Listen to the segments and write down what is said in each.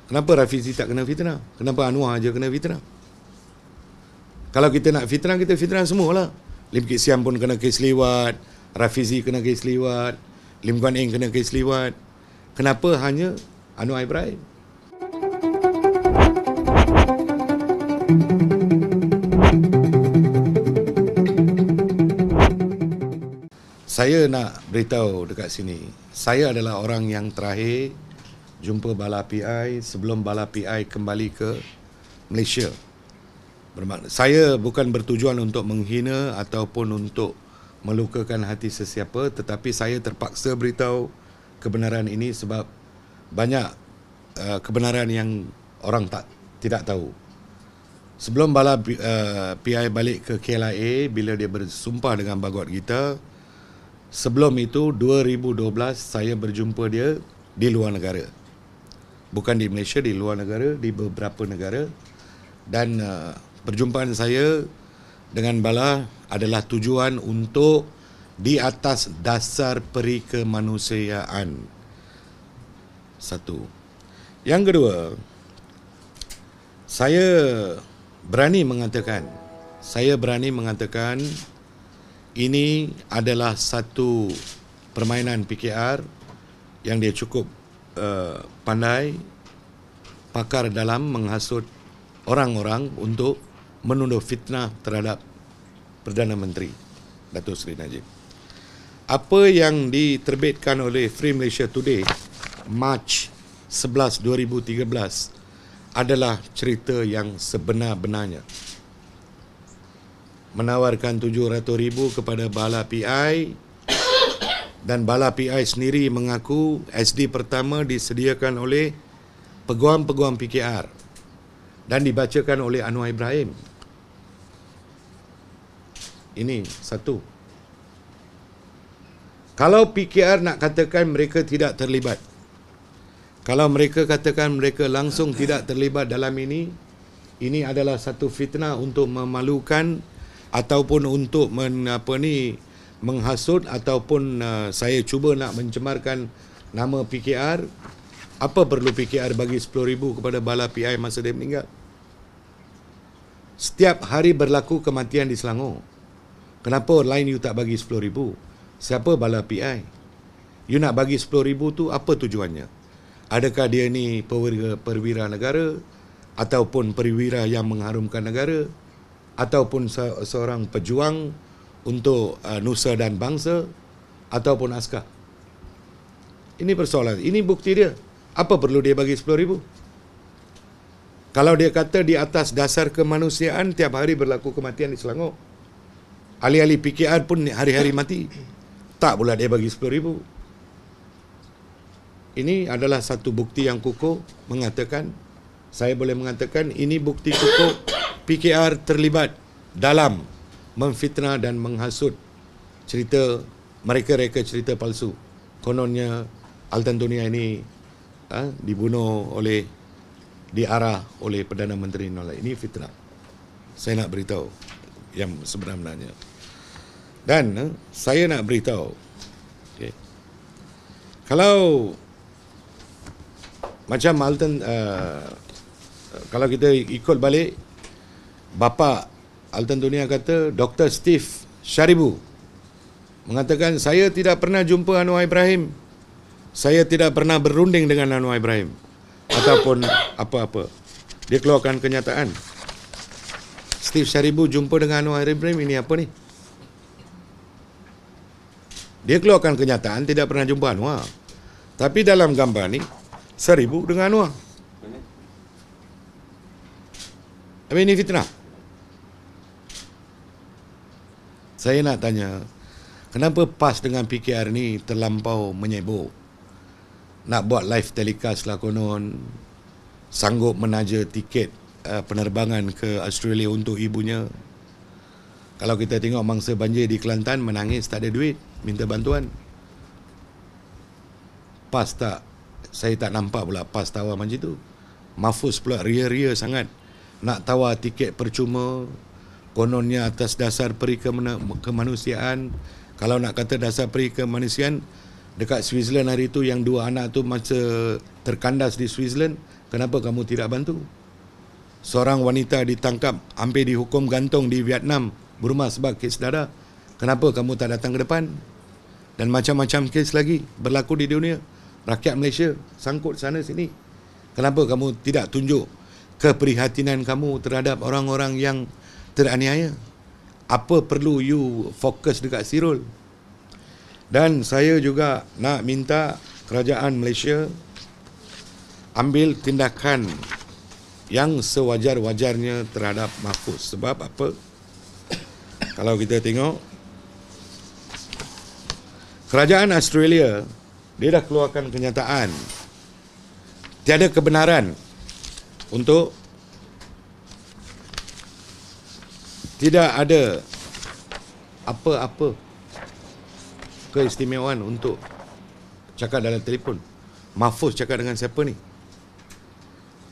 Kenapa Rafizi tak kena fitnah? Kenapa Anwar aja kena fitnah? Kalau kita nak fitnah, kita fitnah semualah. Lim Kit Siam pun kena kes liwat, Rafizi kena kes liwat, Lim Guan Eng kena kes liwat. Kenapa hanya Anwar Ibrahim? Saya nak beritahu dekat sini, saya adalah orang yang terakhir jumpa Bala PI sebelum Bala PI kembali ke Malaysia. Saya bukan bertujuan untuk menghina ataupun untuk melukakan hati sesiapa, tetapi saya terpaksa beritahu kebenaran ini sebab banyak kebenaran yang orang tidak tahu. Sebelum Bala PI balik ke KLIA, bila dia bersumpah dengan bagot kita, sebelum itu 2012 saya berjumpa dia di luar negara. Bukan di Malaysia, di luar negara, di beberapa negara. Dan perjumpaan saya dengan Bala adalah tujuan untuk di atas dasar perikemanusiaan. Satu. Yang kedua, saya berani mengatakan ini adalah satu permainan PKR yang dia cukup pandai, pakar dalam menghasut orang-orang untuk menuduh fitnah terhadap Perdana Menteri Datuk Seri Najib. Apa yang diterbitkan oleh Free Malaysia Today Mac 11 2013 adalah cerita yang sebenar-benarnya. Menawarkan 700,000 kepada Bala PI dan Bala PI sendiri mengaku SD pertama disediakan oleh peguam-peguam PKR dan dibacakan oleh Anwar Ibrahim. Ini satu. Kalau PKR nak katakan mereka tidak terlibat, kalau mereka katakan mereka langsung tidak terlibat dalam ini adalah satu fitnah untuk memalukan ataupun untuk menghasut ataupun saya cuba nak mencemarkan nama PKR. Apa perlu PKR bagi 10,000 kepada Bala PI masa dia meninggal? Setiap hari berlaku kematian di Selangor. Kenapa lain you tak bagi 10,000? Siapa Bala PI? You nak bagi 10,000 tu apa tujuannya? Adakah dia ni perwira negara ataupun perwira yang mengharumkan negara ataupun seorang pejuang untuk nusa dan bangsa ataupun askar? Ini persoalan. Ini bukti dia. Apa perlu dia bagi 10,000? Kalau dia kata di atas dasar kemanusiaan tiap hari berlaku kematian di Selangor, ahli-ahli PKR pun hari-hari mati, tak pula dia bagi 10,000. Ini adalah satu bukti yang kukuh mengatakan, saya boleh mengatakan ini bukti kukuh PKR terlibat dalam memfitnah dan menghasut cerita mereka reka cerita palsu. Kononnya Altan Dunia ini diarah oleh Perdana Menteri Nolai. Ini fitnah. Saya nak beritahu yang sebenarnya. Dan saya nak beritahu, okay, kalau macam Altan, kalau kita ikut balik, bapa Altan Dunia kata, Dr. Steve Sharibu mengatakan, saya tidak pernah jumpa Anwar Ibrahim. Saya tidak pernah berunding dengan Anwar Ibrahim. Ataupun apa-apa. Dia keluarkan kenyataan. Steve Sharibu jumpa dengan Anwar Ibrahim, ini apa ni? Dia keluarkan kenyataan tidak pernah jumpa Anwar. Tapi dalam gambar ni, Sharibu dengan Anwar. Tapi ini fitnah. Saya nak tanya, kenapa PAS dengan PKR ni terlampau menyebuk? Nak buat live telecast lah konon, sanggup menaja tiket penerbangan ke Australia untuk ibunya. Kalau kita tengok mangsa banjir di Kelantan, menangis tak ada duit, minta bantuan. PAS tak, saya tak nampak pula PAS tawar macam tu. Mahfuz pula ria-ria sangat nak tawar tiket percuma, kononnya atas dasar perikemanusiaan. Kalau nak kata dasar perikemanusiaan, dekat Switzerland hari tu yang dua anak tu masa terkandas di Switzerland, Kenapa kamu tidak bantu? Seorang wanita ditangkap, hampir dihukum gantung di Vietnam, Burma sebab kes dada. Kenapa kamu tak datang ke depan? Dan macam-macam kes lagi berlaku di dunia. Rakyat Malaysia sangkut sana sini. Kenapa kamu tidak tunjuk keprihatinan kamu terhadap orang-orang yang teraniaya? Apa perlu you fokus dekat Sirul? Dan saya juga nak minta kerajaan Malaysia ambil tindakan yang sewajar-wajarnya terhadap Mahfuz. Sebab apa? Kalau kita tengok, kerajaan Australia, dia dah keluarkan kenyataan tiada kebenaran untuk tidak ada apa-apa keistimewaan untuk cakap dalam telefon. Mahfuz cakap dengan siapa ni?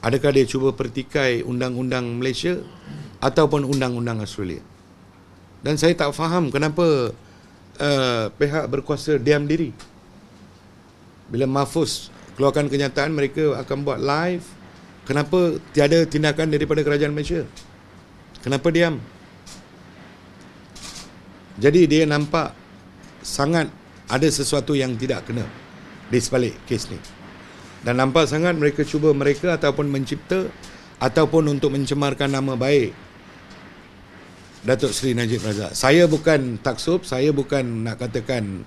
Adakah dia cuba pertikai undang-undang Malaysia ataupun undang-undang Australia? Dan saya tak faham kenapa pihak berkuasa diam diri. Bila Mahfuz keluarkan kenyataan mereka akan buat live, kenapa tiada tindakan daripada kerajaan Malaysia? Kenapa diam? Jadi dia nampak sangat ada sesuatu yang tidak kena di sebalik kes ni. Dan nampak sangat mereka cuba mereka ataupun mencipta ataupun untuk mencemarkan nama baik Datuk Seri Najib Razak. Saya bukan taksub, saya bukan nak katakan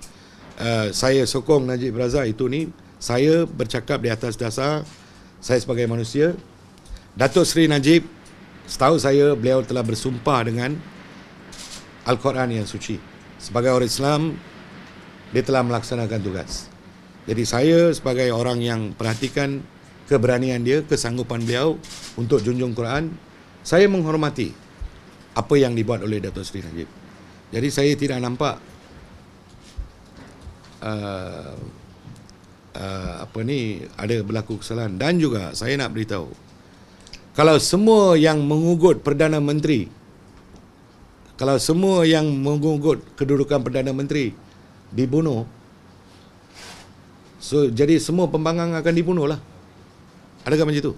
saya sokong Najib Razak itu ni. Saya bercakap di atas dasar saya sebagai manusia. Datuk Seri Najib, setahu saya beliau telah bersumpah dengan Al-Quran yang suci. Sebagai orang Islam, dia telah melaksanakan tugas. Jadi saya sebagai orang yang perhatikan keberanian dia, kesanggupan beliau untuk junjung Quran, saya menghormati apa yang dibuat oleh Datuk Seri Najib. Jadi saya tidak nampak ada berlaku kesalahan. Dan juga saya nak beritahu, kalau semua yang mengugut Perdana Menteri, kalau semua yang mengugut kedudukan Perdana Menteri dibunuh, jadi semua pembangkang akan dibunuh lah. Adakah macam itu?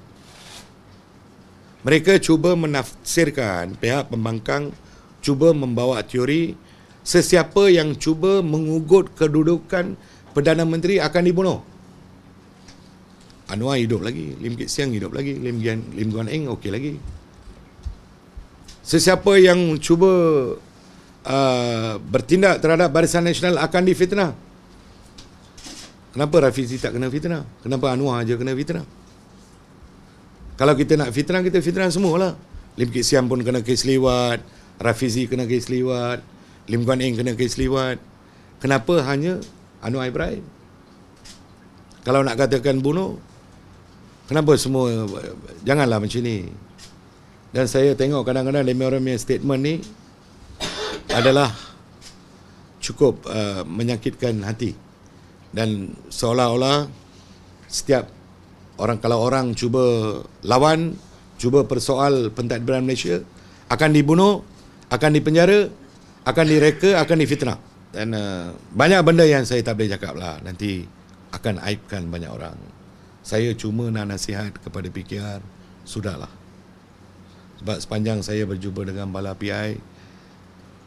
Mereka cuba menafsirkan, pihak pembangkang cuba membawa teori sesiapa yang cuba mengugut kedudukan Perdana Menteri akan dibunuh. Anwar hidup lagi, Lim Kit Siang hidup lagi, Lim Guan Eng okey lagi. Sesiapa yang cuba bertindak terhadap Barisan Nasional akan difitnah. Kenapa Rafizi tak kena fitnah? Kenapa Anwar aja kena fitnah? Kalau kita nak fitnah, kita fitnah semualah. Lim Kit Siam pun kena kes liwat, Rafizi kena kes liwat, Lim Guan Eng kena kes liwat. Kenapa hanya Anwar Ibrahim? Kalau nak katakan bunuh, kenapa semua? Janganlah macam ni. Dan saya tengok kadang-kadang orang statement ni adalah cukup menyakitkan hati. Dan seolah-olah setiap orang, kalau orang cuba lawan, cuba persoal pentadbiran Malaysia, akan dibunuh, akan dipenjara, akan direka, akan difitnah. Dan banyak benda yang saya tak boleh cakap lah. Nanti akan aibkan banyak orang. Saya cuma nak nasihat kepada PKR, sudahlah. Sebab sepanjang saya berjumpa dengan Bala PI,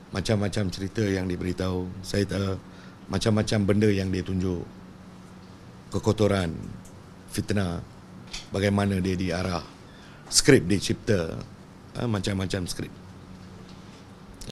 macam-macam cerita yang diberitahu. Saya tahu macam-macam benda yang dia tunjuk. Kekotoran, fitnah, bagaimana dia diarah, skrip dicipta, macam-macam skrip.